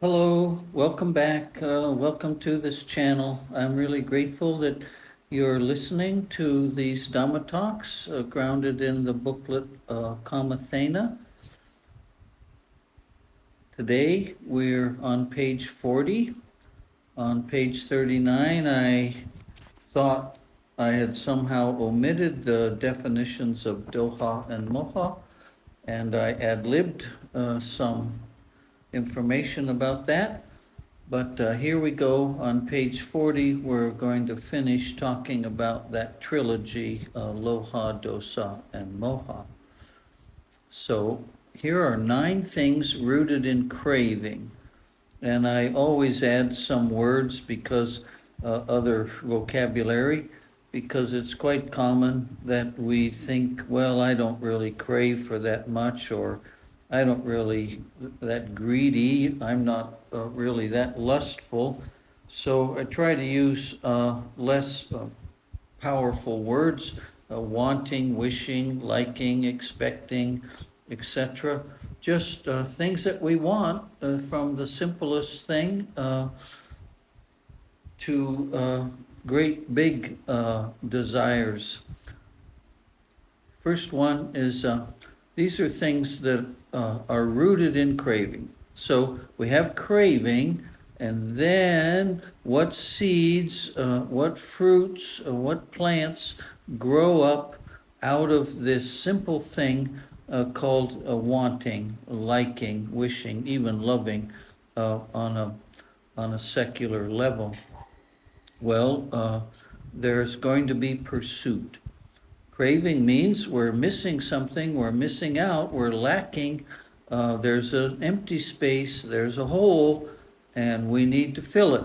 Hello, welcome back. Welcome to this channel. I'm really grateful that you're listening to these Dhamma talks grounded in the booklet Kamatthana. Today we're on page 40. On page 39, I thought I had somehow omitted the definitions of doha and moha, and I ad-libbed some information about that. But here we go on page 40. We're going to finish talking about that trilogy, Loha, Dosa, and Moha. So here are 9 things rooted in craving. And I always add some words because other vocabulary, because it's quite common that we think, well, I don't really crave for that much, or I don't really that greedy, I'm not really that lustful. So I try to use less powerful words, wanting, wishing, liking, expecting, etc. Just things that we want, from the simplest thing to great big desires. First one is these are things that are rooted in craving. So we have craving, and then what seeds, what fruits, what plants grow up out of this simple thing called wanting, liking, wishing, even loving on a secular level. Well, there's going to be pursuit. Craving means we're missing something, we're missing out, we're lacking. There's an empty space, there's a hole, and we need to fill it.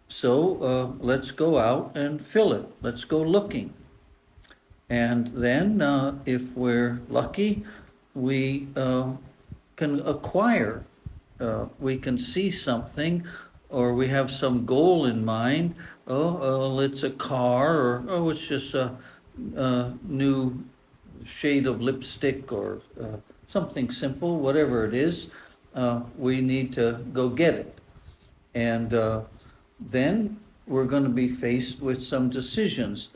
So let's go out and fill it. Let's go looking. And then, if we're lucky, we can acquire. We can see something, or we have some goal in mind. It's a car, or it's just a new shade of lipstick, or something simple, whatever it is. We need to go get it. And then we're going to be faced with some decisions,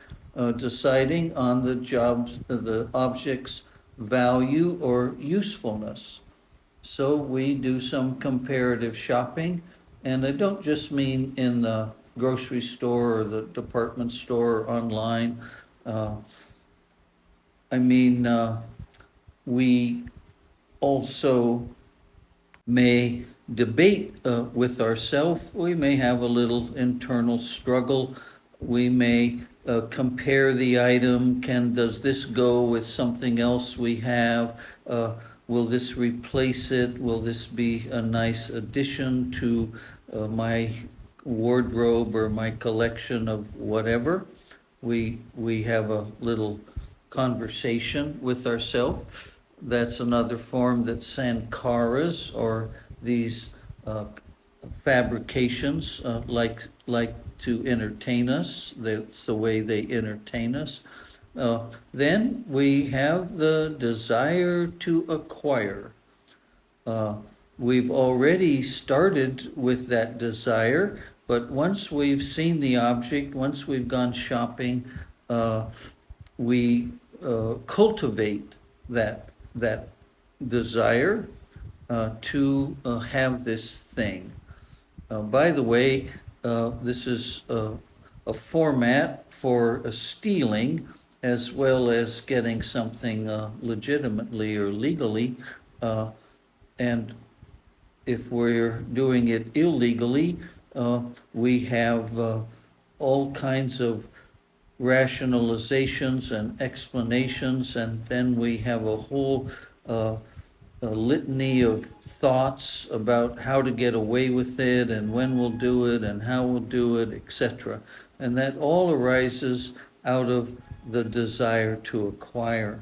deciding on the object's value or usefulness. So we do some comparative shopping, and I don't just mean in the grocery store or the department store or online. I mean, we also may debate with ourselves. We may have a little internal struggle. We may compare the item. Does this go with something else we have? Will this replace it? Will this be a nice addition to my wardrobe or my collection of whatever? We have a little conversation with ourselves. That's another form that sankharas, or these fabrications, like to entertain us. That's the way they entertain us. Then we have the desire to acquire. We've already started with that desire, but once we've seen the object, once we've gone shopping, we cultivate that desire to have this thing. By the way, this is a format for stealing, as well as getting something legitimately or legally. And if we're doing it illegally, we have all kinds of rationalizations and explanations, and then we have a whole a litany of thoughts about how to get away with it, and when we'll do it, and how we'll do it, etc. And that all arises out of the desire to acquire.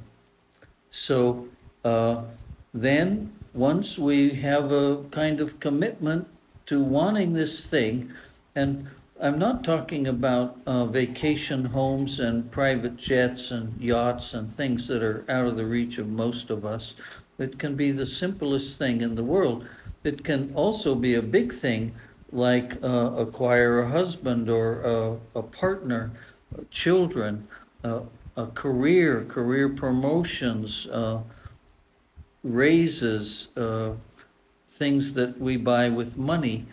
So then, once we have a kind of commitment to wanting this thing, and I'm not talking about vacation homes and private jets and yachts and things that are out of the reach of most of us. It can be the simplest thing in the world. it can also be a big thing, like acquire a husband or a partner, children, uh, a career promotions, raises, things that we buy with money.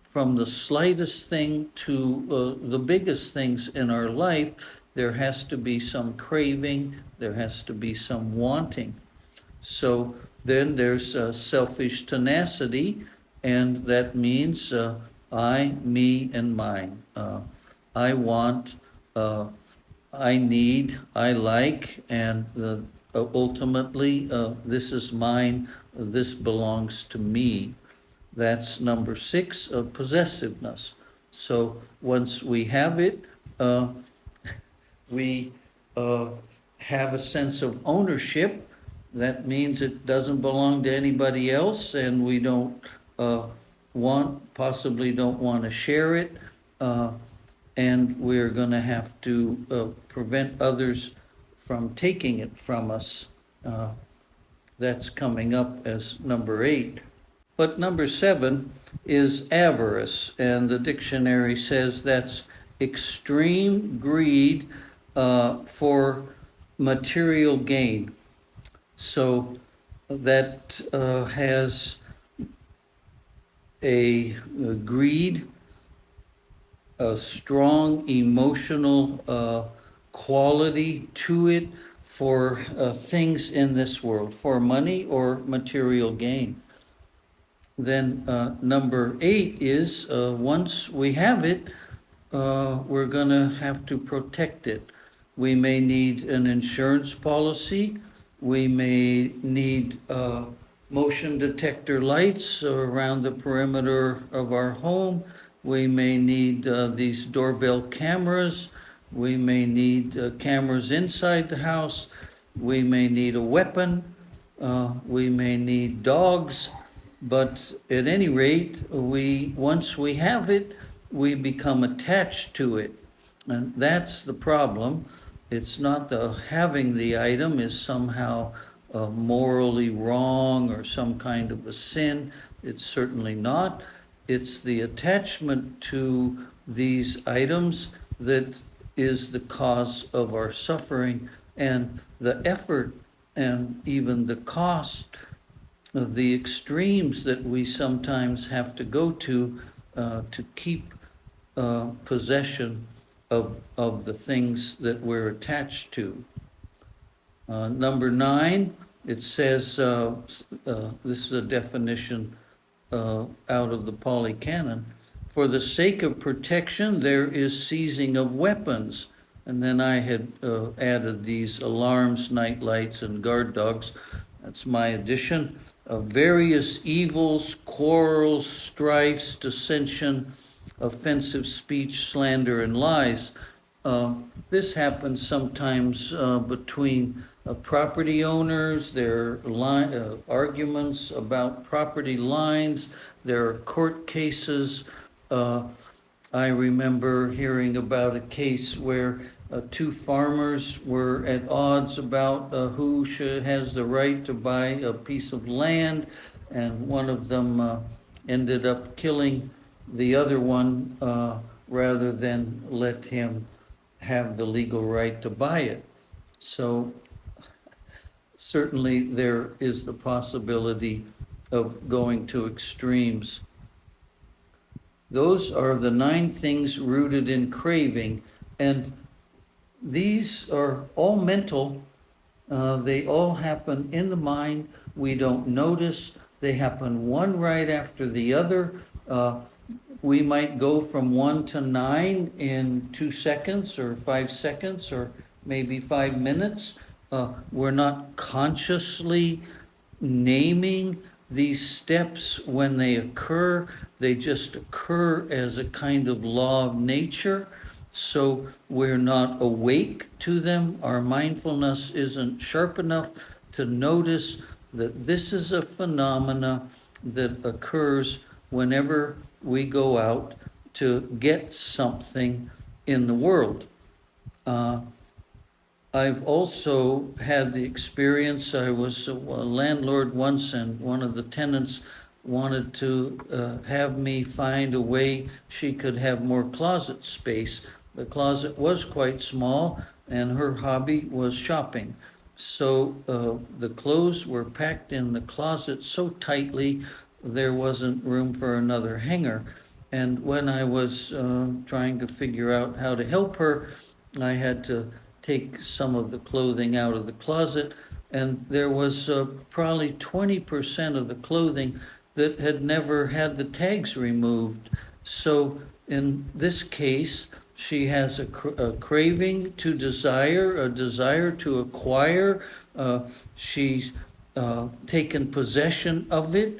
From the slightest thing to the biggest things in our life, there has to be some craving, there has to be some wanting. So then there's selfish tenacity, and that means I, me, and mine. I want, uh, I need, I like, and ultimately, this is mine, this belongs to me. That's number 6, possessiveness. So once we have it, uh, we uh, have a sense of ownership. That means it doesn't belong to anybody else, and we don't possibly don't want to share it. Uh, and we're going to have to prevent others from taking it from us. Uh, that's coming up as number 8. But number 7 is avarice, and the dictionary says that's extreme greed for material gain. So that has a greed, a strong emotional quality to it for things in this world, for money or material gain. Then number 8 is once we have it, we're going to have to protect it. We may need an insurance policy. We may need motion detector lights around the perimeter of our home. We may need these doorbell cameras. We may need cameras inside the house. We may need a weapon. We may need dogs. But at any rate, once we have it, we become attached to it. And that's the problem. It's not the having the item is somehow morally wrong or some kind of a sin. It's certainly not. It's the attachment to these items that is the cause of our suffering, and the effort and even the cost of the extremes that we sometimes have to go to keep possession of the things that we're attached to. Number 9, it says, this is a definition out of the Pali Canon, for the sake of protection, there is seizing of weapons. And then I had added these alarms, night lights, and guard dogs. That's my addition. Various evils, quarrels, strifes, dissension, offensive speech, slander, and lies. This happens sometimes between property owners. There are arguments about property lines. There are court cases. I remember hearing about a case where 2 farmers were at odds about who has the right to buy a piece of land, and one of them ended up killing the other one rather than let him have the legal right to buy it. So certainly there is the possibility of going to extremes. Those are the 9 things rooted in craving, and these are all mental. They all happen in the mind. We don't notice. They happen one right after the other. We might go from 1 to 9 in 2 seconds or 5 seconds or maybe 5 minutes. We're not consciously naming these steps when they occur. They just occur as a kind of law of nature. So we're not awake to them. Our mindfulness isn't sharp enough to notice that this is a phenomena that occurs whenever we go out to get something in the world. I've also had the experience, I was a landlord once, and one of the tenants wanted to have me find a way she could have more closet space. The closet was quite small, and her hobby was shopping. So the clothes were packed in the closet so tightly there wasn't room for another hanger. And when I was trying to figure out how to help her, I had to take some of the clothing out of the closet, and there was probably 20% of the clothing that had never had the tags removed. So in this case, she has a craving to desire, a desire to acquire. She's taken possession of it,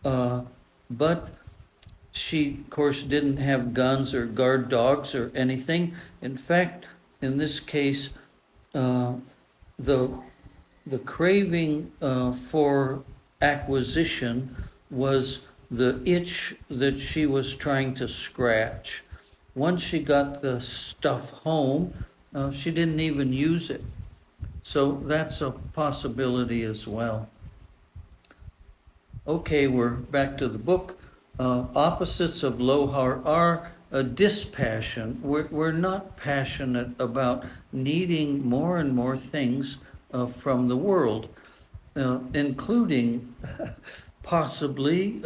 but she, of course, didn't have guns or guard dogs or anything. In fact, in this case, uh, the the craving for acquisition was the itch that she was trying to scratch. Once she got the stuff home, she didn't even use it. So that's a possibility as well. Okay, we're back to the book. Opposites of lohar are dispassion. We're not passionate about needing more and more things from the world, including possibly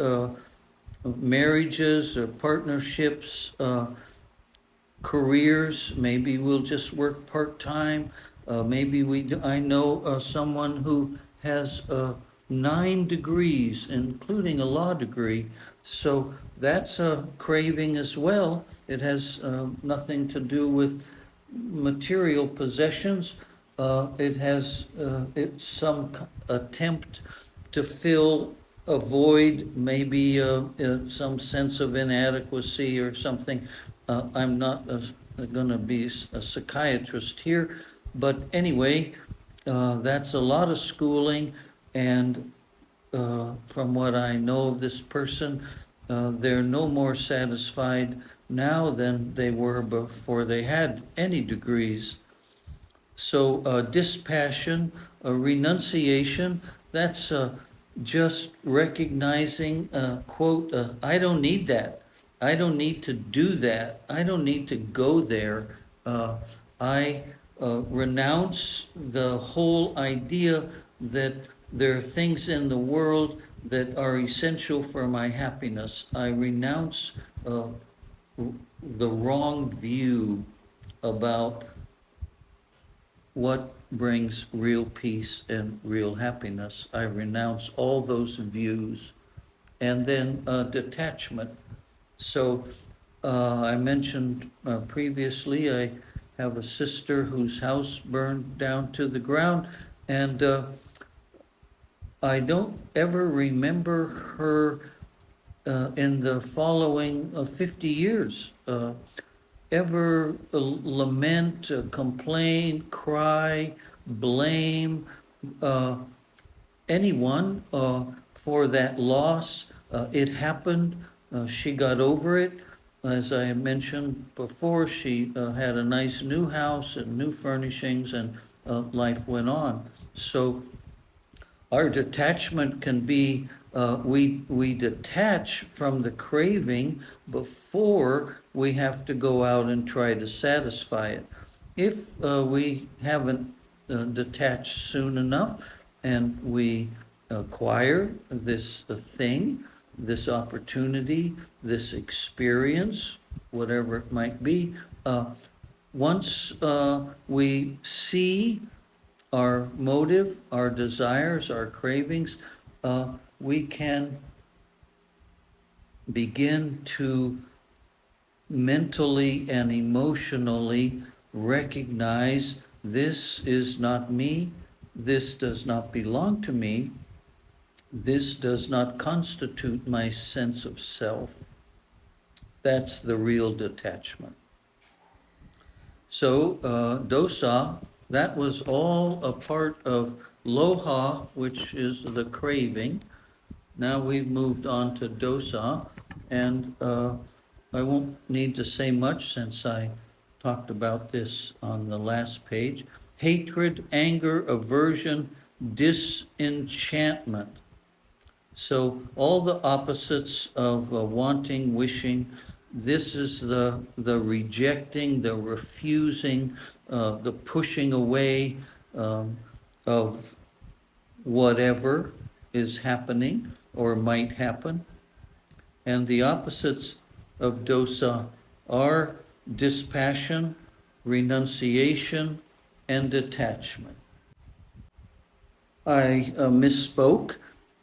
marriages or partnerships, careers. Maybe we'll just work part-time. I know someone who has 9 degrees, including a law degree. So that's a craving as well. It has nothing to do with material possessions. It has it's some attempt to fill a void, maybe some sense of inadequacy or something. I'm not going to be a psychiatrist here, but anyway, that's a lot of schooling, and from what I know of this person, they're no more satisfied now than they were before they had any degrees. So dispassion, renunciation, that's just recognizing, quote, I don't need that. I don't need to do that. I don't need to go there. I renounce the whole idea that there are things in the world that are essential for my happiness. I renounce the wrong view about what brings real peace and real happiness. I renounce all those views. And then detachment. So I mentioned previously, I have a sister whose house burned down to the ground, and I don't ever remember her in the following 50 years ever lament, complain, cry, blame anyone for that loss. It happened. She got over it. As I mentioned before, she had a nice new house and new furnishings, and life went on. So our detachment can be we detach from the craving before we have to go out and try to satisfy it. If we haven't detached soon enough and we acquire this thing, this opportunity, this experience, whatever it might be, once we see our motive, our desires, our cravings, we can begin to mentally and emotionally recognize this is not me, this does not belong to me, this does not constitute my sense of self. That's the real detachment. So dosa, that was all a part of loha, which is the craving. Now we've moved on to dosa, and I won't need to say much since I talked about this on the last page. Hatred, anger, aversion, disenchantment. So all the opposites of wanting, wishing, this is the rejecting, the refusing, the pushing away of whatever is happening or might happen. And the opposites of dosa are dispassion, renunciation, and detachment. I misspoke.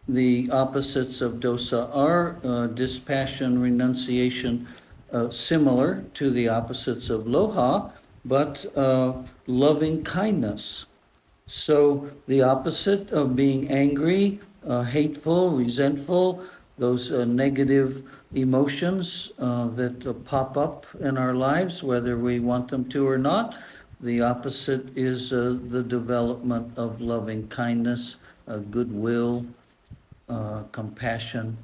The opposites of dosa are dispassion, renunciation, similar to the opposites of loha, but loving kindness. So the opposite of being angry, hateful, resentful, those negative emotions that pop up in our lives, whether we want them to or not, the opposite is the development of loving kindness, goodwill, compassion,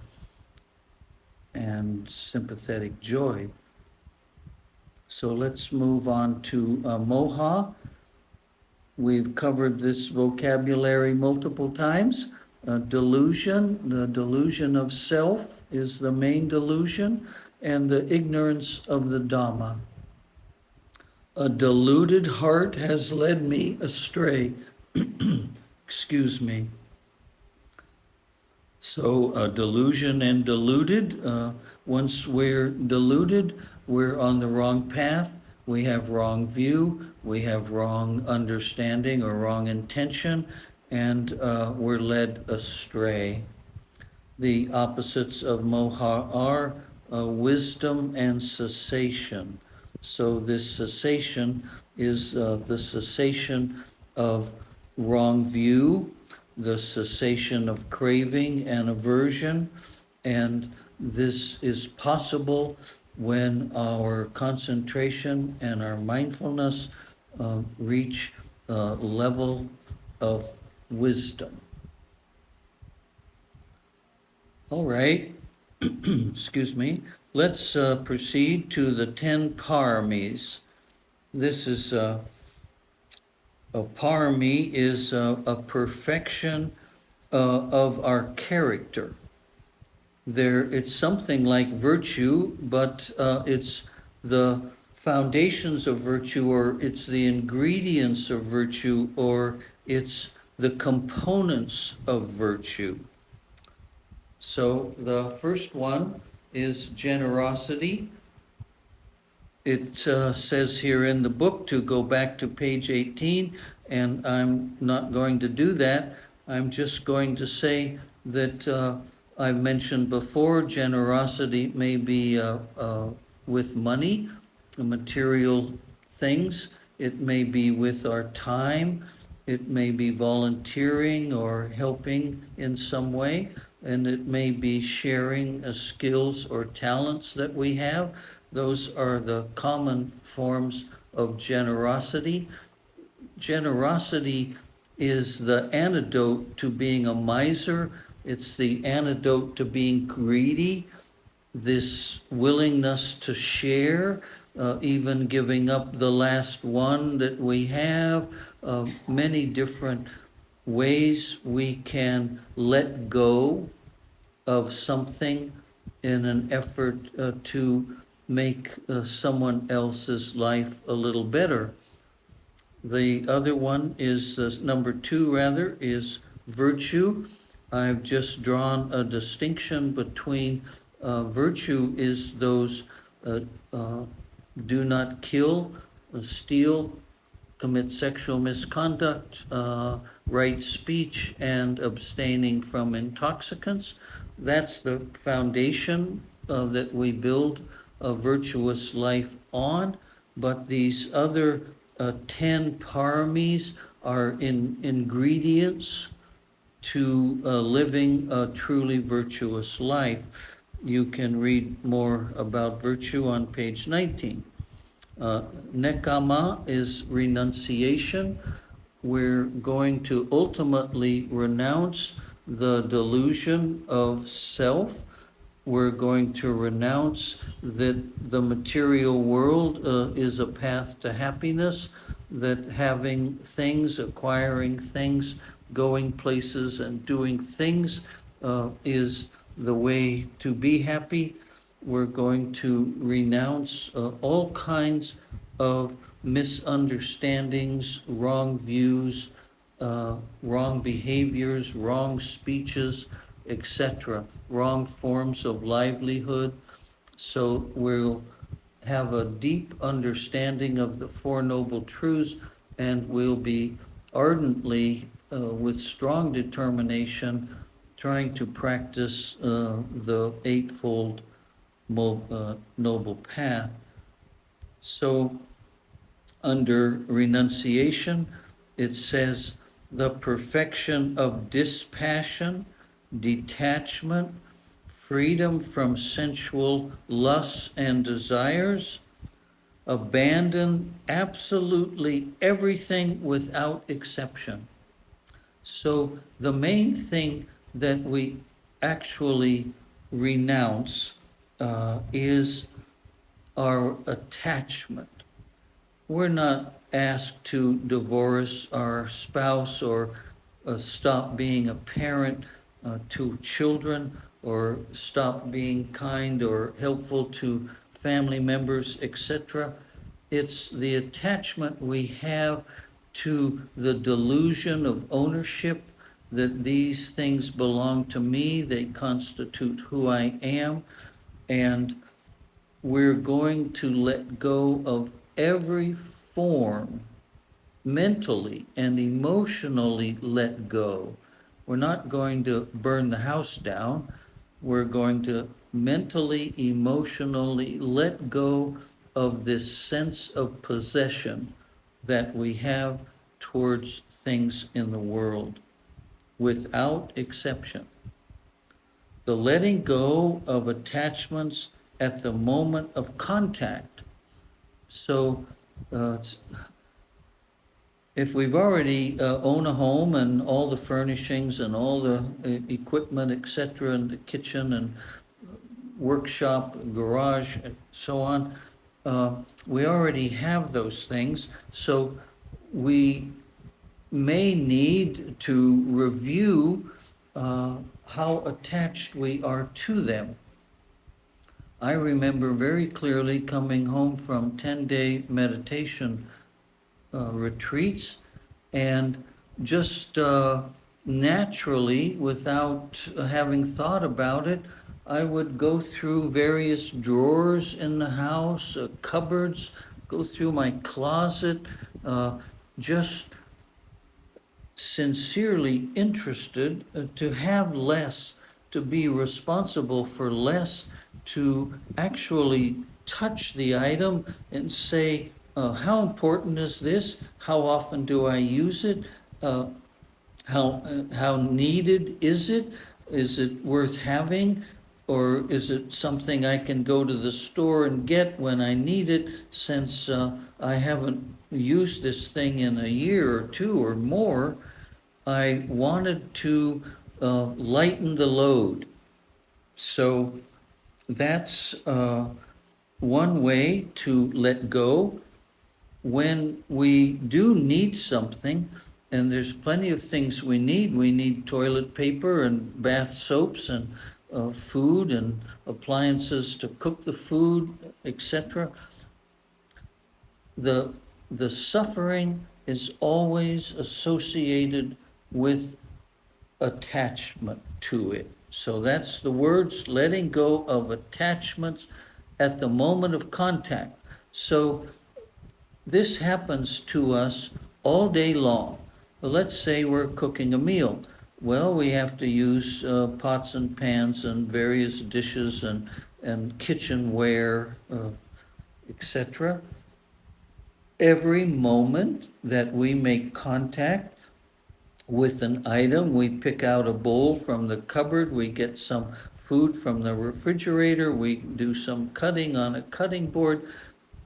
and sympathetic joy. So let's move on to moha. We've covered this vocabulary multiple times. Delusion, the delusion of self is the main delusion, and the ignorance of the Dhamma. A deluded heart has led me astray. Excuse me. So delusion and deluded, once we're deluded, we're on the wrong path, we have wrong view, we have wrong understanding or wrong intention, and we're led astray. The opposites of moha are wisdom and cessation. So this cessation is the cessation of wrong view, the cessation of craving and aversion, and this is possible when our concentration and our mindfulness reach a level of wisdom. All right, excuse me. Let's proceed to the 10 paramis. This is a parami is a perfection of our character. It's something like virtue, but it's the foundations of virtue, or it's the ingredients of virtue, or it's the components of virtue. So the first one is generosity. It says here in the book to go back to page 18, and I'm not going to do that. I'm just going to say that I've mentioned before, generosity may be with money, material things. It may be with our time. It may be volunteering or helping in some way. And it may be sharing skills or talents that we have. Those are the common forms of generosity. Generosity is the antidote to being a miser. It's the antidote to being greedy. This willingness to share, even giving up the last one that we have, many different ways we can let go of something in an effort to make someone else's life a little better. The other one is, number 2 rather, is virtue. I've just drawn a distinction between virtue is those do not kill, steal, commit sexual misconduct, right speech, and abstaining from intoxicants. That's the foundation that we build a virtuous life on. But these other 10 paramis are ingredients to living a truly virtuous life. You can read more about virtue on page 19. Nekama is renunciation. We're going to ultimately renounce the delusion of self. We're going to renounce that the material world is a path to happiness, that having things, acquiring things, going places and doing things is the way to be happy. We're going to renounce all kinds of misunderstandings, wrong views, wrong behaviors, wrong speeches, etc., wrong forms of livelihood. So we'll have a deep understanding of the Four Noble Truths, and we'll be ardently, with strong determination, trying to practice the Eightfold Noble Path. So, under renunciation, it says the perfection of dispassion, detachment, freedom from sensual lusts and desires, abandon absolutely everything without exception. So the main thing that we actually renounce is our attachment. We're not asked to divorce our spouse or stop being a parent to children or stop being kind or helpful to family members, etc. It's the attachment we have to the delusion of ownership that these things belong to me, they constitute who I am, and we're going to let go of every form, mentally and emotionally let go. We're not going to burn the house down. We're going to mentally, emotionally let go of this sense of possession that we have towards things in the world, without exception. The letting go of attachments at the moment of contact. So, if we've already own a home and all the furnishings and all the equipment, etc., and the kitchen and workshop, garage, and so on, we already have those things. So we may need to review how attached we are to them. I remember very clearly coming home from 10-day meditation retreats, and just naturally, without having thought about it, I would go through various drawers in the house, cupboards, go through my closet, just sincerely interested to have less, to be responsible for less, to actually touch the item and say, how important is this? How often do I use it? How needed is it? Is it worth having? Or is it something I can go to the store and get when I need it, since I haven't used this thing in a year or two or more? I wanted to lighten the load. So that's one way to let go. When we do need something, and there's plenty of things we need toilet paper and bath soaps and food and appliances to cook the food, etc. The suffering is always associated with attachment to it. So that's the words, letting go of attachments at the moment of contact. So this happens to us all day long. Let's say we're cooking a meal. Well, we have to use pots and pans and various dishes and kitchenware, etc. Every moment that we make contact with an item, we pick out a bowl from the cupboard, we get some food from the refrigerator, we do some cutting on a cutting board,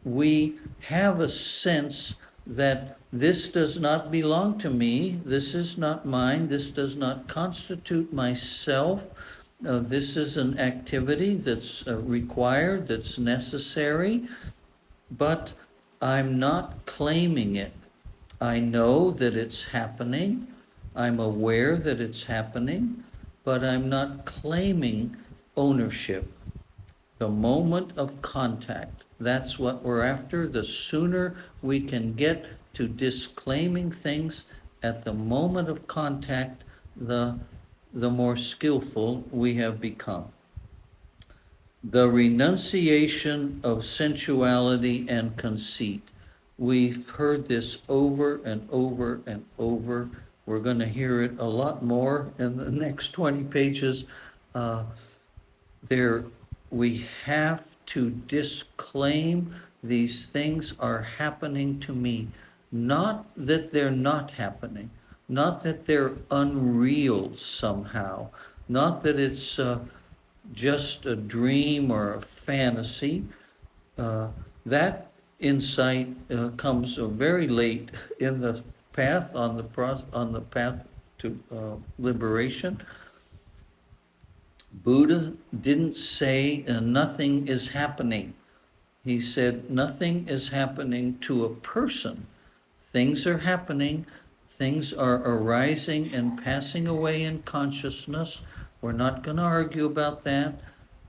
we have a sense that this does not belong to me, this is not mine, this does not constitute myself, this is an activity that's required, that's necessary, but I'm not claiming it. I know that it's happening. I'm aware that it's happening. but I'm not claiming ownership. The moment of contact, that's what we're after. The sooner we can get to disclaiming things at the moment of contact, the more skillful we have become. The renunciation of sensuality and conceit. We've heard this over and over and over. We're going to hear it a lot more in the next 20 pages. Uh, there, we have to disclaim these things are happening to me. Not that they're not happening, not that they're unreal somehow, not that it's just a dream or a fantasy. That insight comes very late in the path, on the path to liberation. Buddha didn't say nothing is happening. He said nothing is happening to a person. Things are happening, things are arising and passing away in consciousness. We're not going to argue about that.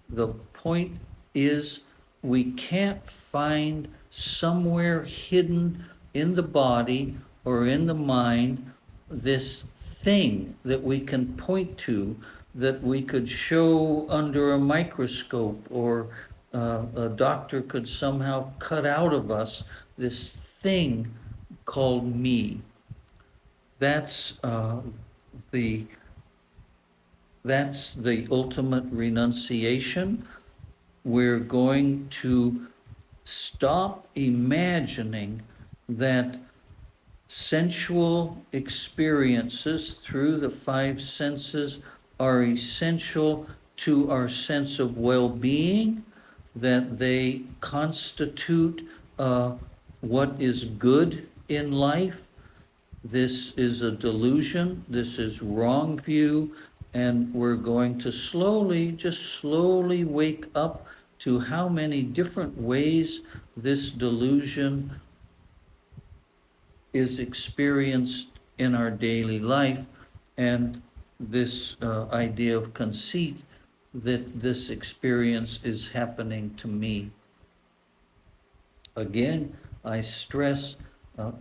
The point is, we can't find somewhere hidden in the body or in the mind this thing that we can point to, that we could show under a microscope, or a doctor could somehow cut out of us this thing called me. That's the ultimate renunciation. We're going to stop imagining that sensual experiences through the five senses are essential to our sense of well-being, that they constitute what is good in life. This is a delusion, this is wrong view, and we're going to just slowly wake up to how many different ways this delusion is experienced in our daily life, and this idea of conceit, that this experience is happening to me. Again, I stress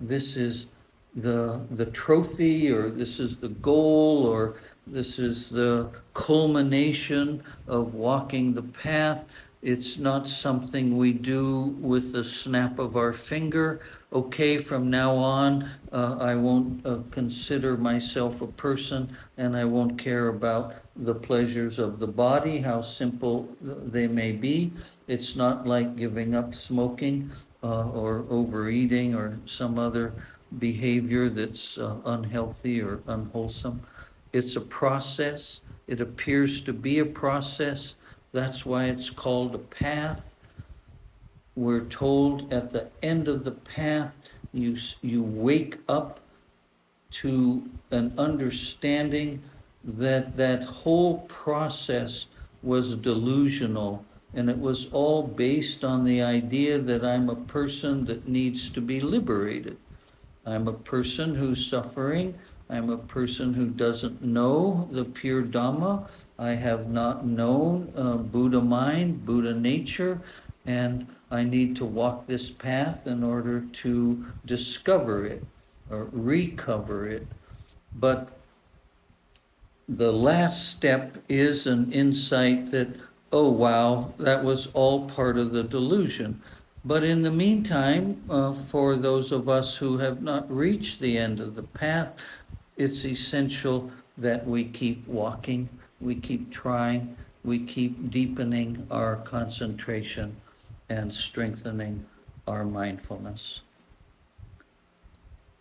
this is the trophy, or this is the goal, or this is the culmination of walking the path. It's not something we do with the snap of our finger. Okay, from now on, I won't consider myself a person, and I won't care about the pleasures of the body, how simple they may be. It's not like giving up smoking or overeating or some other behavior that's unhealthy or unwholesome. It's a process. It appears to be a process. That's why it's called a path. We're told at the end of the path, you wake up to an understanding that that whole process was delusional, and it was all based on the idea that I'm a person that needs to be liberated. I'm a person who's suffering. I'm a person who doesn't know the pure Dhamma. I have not known Buddha mind, Buddha nature, and I need to walk this path in order to discover it or recover it. But the last step is an insight that, oh wow, that was all part of the delusion. But in the meantime, for those of us who have not reached the end of the path, it's essential that we keep walking, we keep trying, we keep deepening our concentration and strengthening our mindfulness.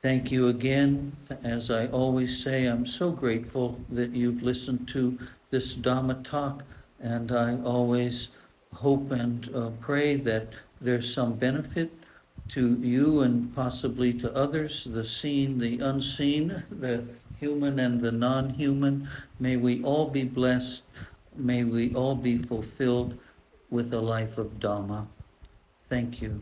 Thank you again. As I always say, I'm so grateful that you've listened to this Dhamma talk, and I always hope and pray that there's some benefit to you and possibly to others, the seen, the unseen, the human and the non-human. May we all be blessed. May we all be fulfilled with a life of Dhamma. Thank you.